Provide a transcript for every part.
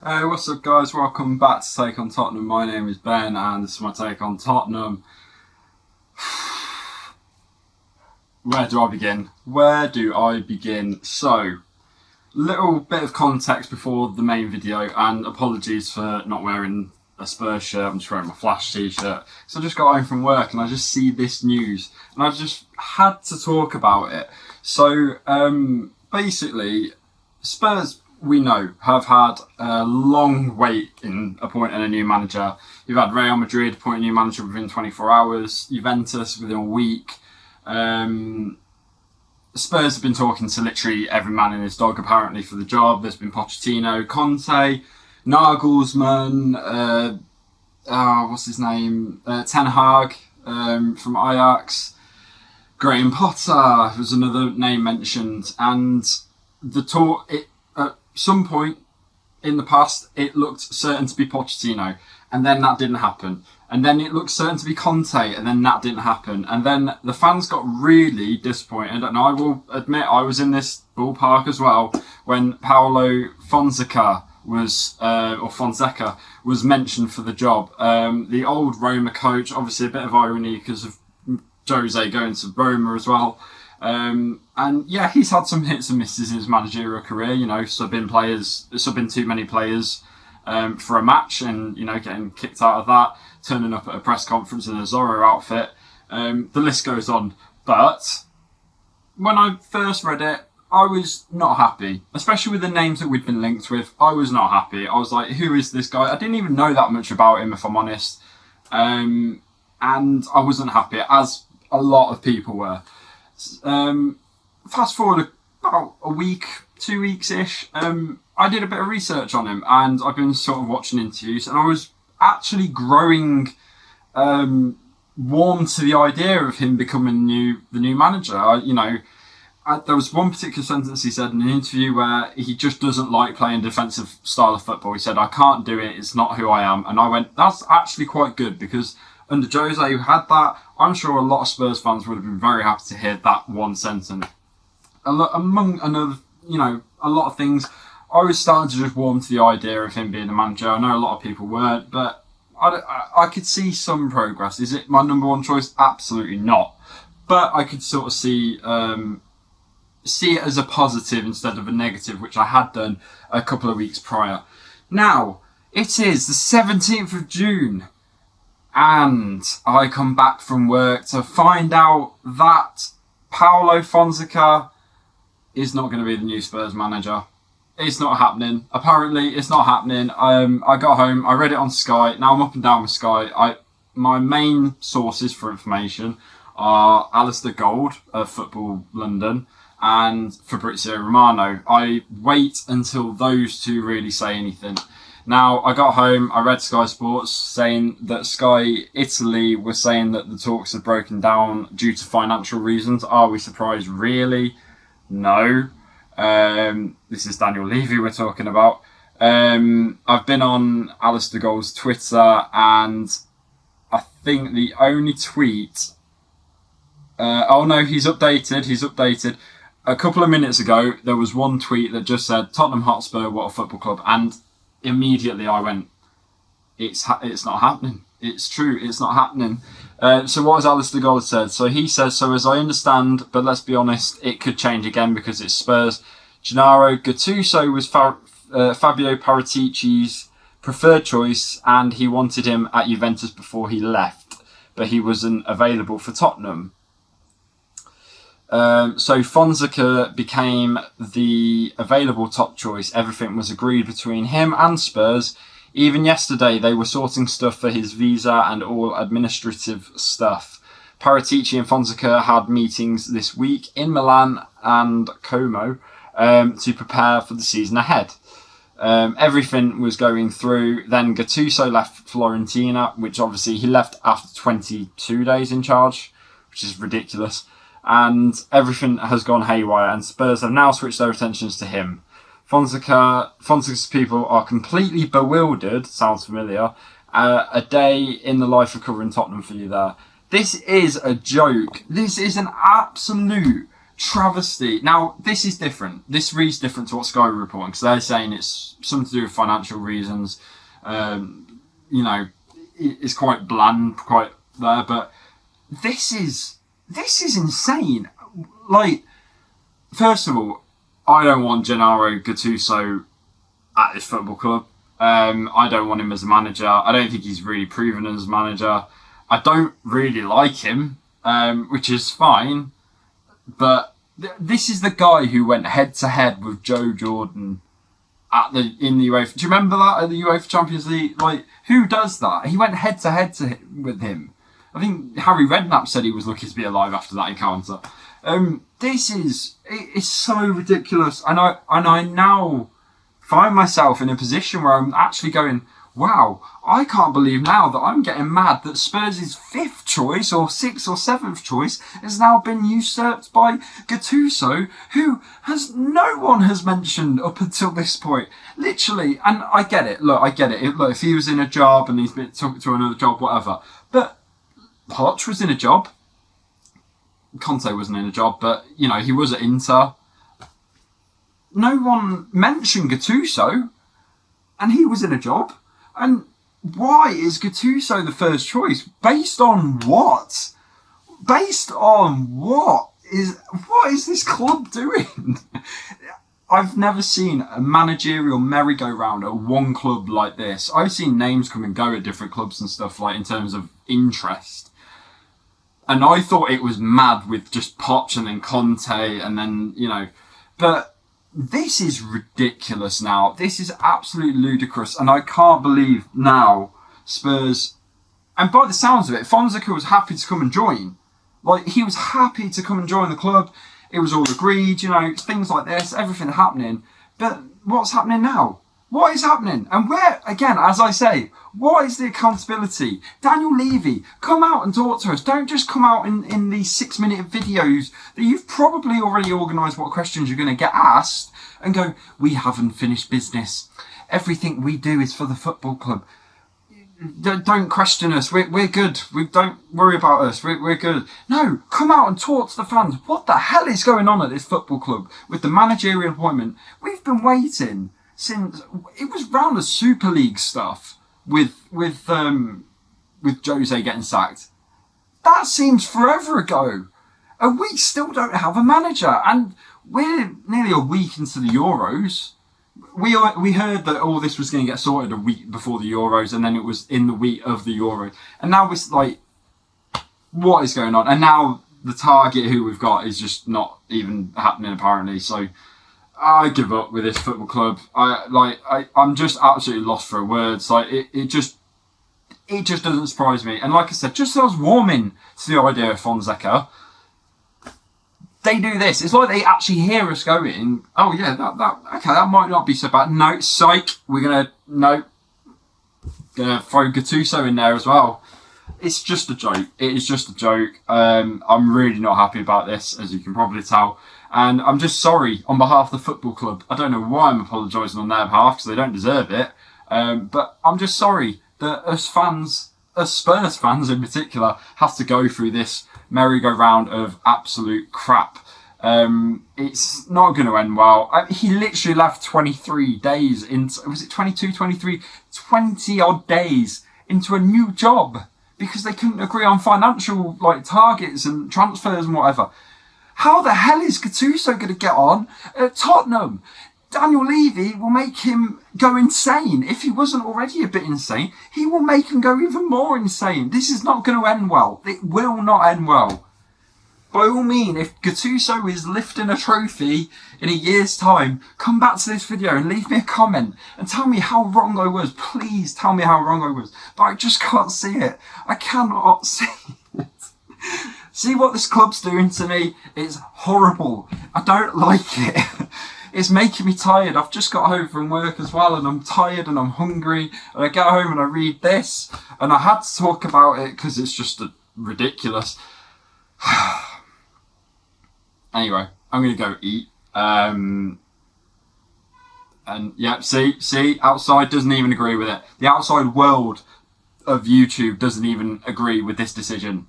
Hey, what's up, guys? Welcome back to Take on Tottenham. My name is Ben, and this is my take on Tottenham. Where do I begin? So, little bit of context before the main video, and apologies for not wearing a Spurs shirt. I'm just wearing my Flash t-shirt. So I just got home from work, and I just see this news, and I just had to talk about it. So, basically, Spurs, we know, have had a long wait in appointing a new manager. You've had Real Madrid appoint a new manager within 24 hours, Juventus within a week. Spurs have been talking to literally every man and his dog, apparently, for the job. There's been Pochettino, Conte, Nagelsmann, what's his name? Ten Hag from Ajax. Graham Potter was another name mentioned. And the talk... at some point in the past, it looked certain to be Pochettino, and then that didn't happen. And then it looked certain to be Conte, and then that didn't happen. And then the fans got really disappointed, and I will admit I was in this ballpark as well when Paulo Fonseca was mentioned for the job. The old Roma coach, obviously a bit of irony because of Jose going to Roma as well. And yeah, he's had some hits and misses in his managerial career, subbing too many players for a match and, getting kicked out of that, turning up at a press conference in a Zorro outfit. The list goes on. But when I first read it, I was not happy, especially with the names that we'd been linked with. I was not happy. I was like, who is this guy? I didn't even know that much about him, if I'm honest. And I wasn't happy, as a lot of people were. Fast forward about a week, 2 weeks-ish, I did a bit of research on him, and I've been sort of watching interviews, and I was actually growing warm to the idea of him becoming the new manager. There was one particular sentence he said in an interview where he just doesn't like playing defensive style of football. He said, "I can't do it, it's not who I am." And I went, that's actually quite good, because under Jose, who had that, I'm sure a lot of Spurs fans would have been very happy to hear that one sentence. Among another, a lot of things, I was starting to just warm to the idea of him being a manager. I know a lot of people weren't, but I could see some progress. Is it my number one choice? Absolutely not. But I could sort of see it as a positive instead of a negative, which I had done a couple of weeks prior. Now, it is the 17th of June. And I come back from work to find out that Paulo Fonseca is not going to be the new Spurs manager. It's not happening. Apparently, it's not happening. I got home, I read it on Sky. Now I'm up and down with Sky. My main sources for information are Alistair Gold of Football London and Fabrizio Romano. I wait until those two really say anything. Now, I got home, I read Sky Sports saying that Sky Italy was saying that the talks have broken down due to financial reasons. Are we surprised? Really? No. This is Daniel Levy we're talking about. I've been on Alistair Gold's Twitter, and I think the only tweet... he's updated. A couple of minutes ago, there was one tweet that just said, Tottenham Hotspur, what a football club, and immediately I went, it's not happening. It's true, it's not happening. So what has Alistair Gold said? So he says, so as I understand, but let's be honest, it could change again because it's Spurs. Genaro Gattuso was Fabio Paratici's preferred choice, and he wanted him at Juventus before he left, but he wasn't available for Tottenham. So Fonseca became the available top choice. Everything was agreed between him and Spurs. Even yesterday, they were sorting stuff for his visa and all administrative stuff. Paratici and Fonseca had meetings this week in Milan and Como to prepare for the season ahead. Everything was going through. Then Gattuso left Fiorentina, which obviously he left after 22 days in charge, which is ridiculous. And everything has gone haywire, and Spurs have now switched their attentions to him. Fonseca's people are completely bewildered. Sounds familiar. A day in the life of covering Tottenham for you there. This is a joke. This is an absolute travesty. Now, this is different. This reads different to what Sky were reporting, because they're saying it's something to do with financial reasons. You know, it's quite bland, quite there, but this is insane. Like, first of all, I don't want Genaro Gattuso at this football club. I don't want him as a manager. I don't think he's really proven as a manager. I don't really like him, which is fine. But this is the guy who went head to head with Joe Jordan in the UEFA. Do you remember that at the UEFA Champions League? Like, who does that? He went head to head with him. I think Harry Redknapp said he was lucky to be alive after that encounter. It's so ridiculous, and I now find myself in a position where I'm actually going, wow, I can't believe now that I'm getting mad that Spurs' 5th choice or 6th or 7th choice has now been usurped by Gattuso, who no one has mentioned up until this point. Literally, and I get it. Look, I get it. Look, if he was in a job and he's been took to another job, whatever. But Poch was in a job. Conte wasn't in a job, but, you know, he was at Inter. No one mentioned Gattuso, and he was in a job. And why is Gattuso the first choice? Based on what? Based on what is this club doing? I've never seen a managerial merry-go-round at one club like this. I've seen names come and go at different clubs and stuff, like in terms of interest. And I thought it was mad with just Poch and then Conte and then, you know, but this is ridiculous now. This is absolutely ludicrous. And I can't believe now Spurs, and by the sounds of it, Fonseca was happy to come and join. Like, he was happy to come and join the club. It was all agreed, you know, things like this, everything happening. But what's happening now? What is happening? And where, again, as I say, what is the accountability? Daniel Levy, come out and talk to us. Don't just come out in these 6-minute videos that you've probably already organised what questions you're going to get asked and go, we haven't finished business. Everything we do is for the football club. Don't question us. We're good. Don't worry about us. We're good. No, come out and talk to the fans. What the hell is going on at this football club with the managerial appointment? We've been waiting since it was round the Super League stuff with Jose getting sacked. That seems forever ago, and we still don't have a manager. And we're nearly a week into the Euros. We heard that all this was going to get sorted a week before the Euros, and then it was in the week of the Euros. And now it's like, what is going on? And now the target who we've got is just not even happening apparently. So I give up with this football club. I'm just absolutely lost for words. Like it just doesn't surprise me. And like I said, just as I was warming to the idea of Fonseca, they do this. It's like they actually hear us going, oh yeah, that might not be so bad. No, psych, gonna throw Gattuso in there as well. It's just a joke. It is just a joke. I'm really not happy about this, as you can probably tell. And I'm just sorry on behalf of the football club. I don't know why I'm apologising on their behalf, because they don't deserve it. But I'm just sorry that us Spurs fans in particular, have to go through this merry-go-round of absolute crap. It's not going to end well. He literally left 23 days into, was it 22, 23, 20 odd days into a new job because they couldn't agree on financial targets and transfers and whatever. How the hell is Gattuso going to get on at Tottenham? Daniel Levy will make him go insane. If he wasn't already a bit insane, he will make him go even more insane. This is not going to end well. It will not end well. By all means, if Gattuso is lifting a trophy in a year's time, come back to this video and leave me a comment and tell me how wrong I was. Please tell me how wrong I was. But I just can't see it. I cannot see it. See what this club's doing to me? It's horrible. I don't like it. It's making me tired. I've just got home from work as well, and I'm tired and I'm hungry. And I get home and I read this, and I had to talk about it because it's just ridiculous. Anyway, I'm going to go eat. And yeah, see, outside doesn't even agree with it. The outside world of YouTube doesn't even agree with this decision.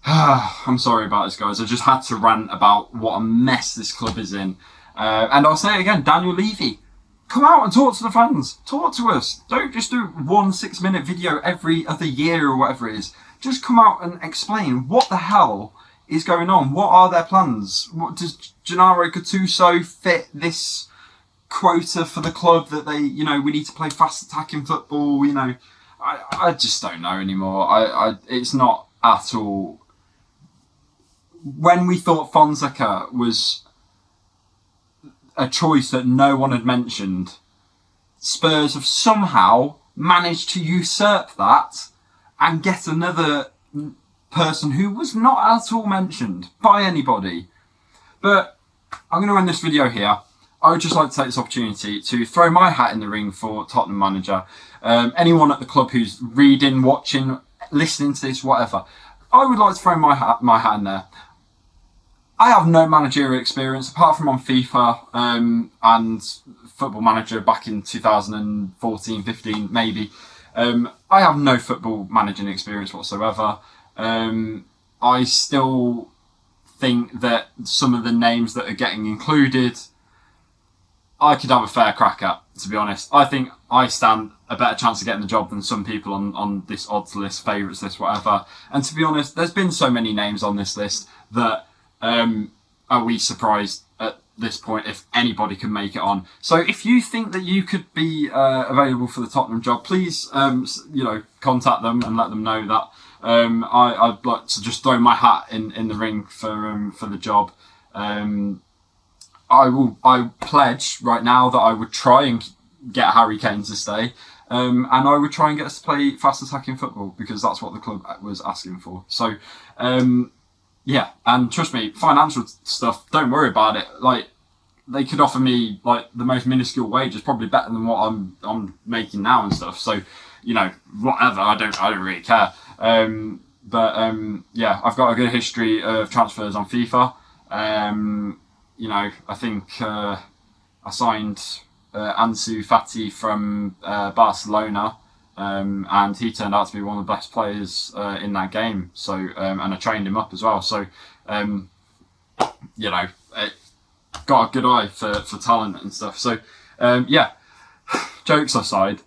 I'm sorry about this, guys. I just had to rant about what a mess this club is in. And I'll say it again, Daniel Levy, come out and talk to the fans. Talk to us. Don't just do 1 6-minute video every other year or whatever it is. Just come out and explain what the hell is going on. What are their plans? What does Genaro Gattuso fit this quota for the club that they, we need to play fast attacking football? I just don't know anymore. It's not at all. When we thought Fonseca was a choice that no one had mentioned, Spurs have somehow managed to usurp that and get another person who was not at all mentioned by anybody. But I'm going to end this video here. I would just like to take this opportunity to throw my hat in the ring for Tottenham manager. Anyone at the club who's reading, watching, listening to this, whatever, I would like to throw my hat in there. I have no managerial experience apart from on FIFA and Football Manager back in 2014-15 maybe. I have no football managing experience whatsoever. I still think that some of the names that are getting included, I could have a fair crack at, to be honest. I think I stand a better chance of getting the job than some people on this odds list, favourites list, whatever. And to be honest, there's been so many names on this list that are we surprised at this point if anybody can make it on? So if you think that you could be available for the Tottenham job, please contact them and let them know that. I'd like to just throw my hat in the ring for the job. I pledge right now that I would try and get Harry Kane to stay, and I would try and get us to play fast attacking football because that's what the club was asking for. So, yeah, and trust me, financial stuff, don't worry about it. Like, they could offer me like the most minuscule wages, probably better than what I'm making now and stuff. So, whatever, I don't really care. Yeah, I've got a good history of transfers on FIFA. I think I signed Ansu Fati from Barcelona, and he turned out to be one of the best players in that game. So, and I trained him up as well. So, got a good eye for talent and stuff. So, yeah. Jokes aside,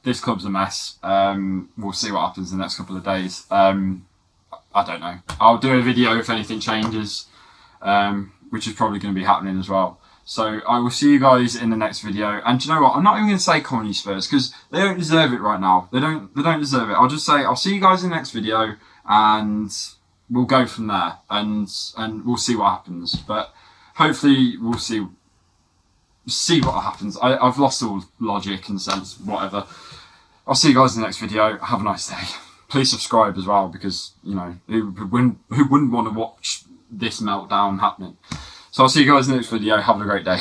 this club's a mess. We'll see what happens in the next couple of days. I don't know. I'll do a video if anything changes, which is probably going to be happening as well. So I will see you guys in the next video. And do you know what? I'm not even going to say comedy Spurs because they don't deserve it right now. They don't deserve it. I'll just say I'll see you guys in the next video and we'll go from there and we'll see what happens. But hopefully we'll see what happens. I've lost all logic and sense, whatever. I'll see you guys in the next video. Have a nice day. Please subscribe as well because, who wouldn't want to watch this meltdown happening? So I'll see you guys in the next video. Have a great day.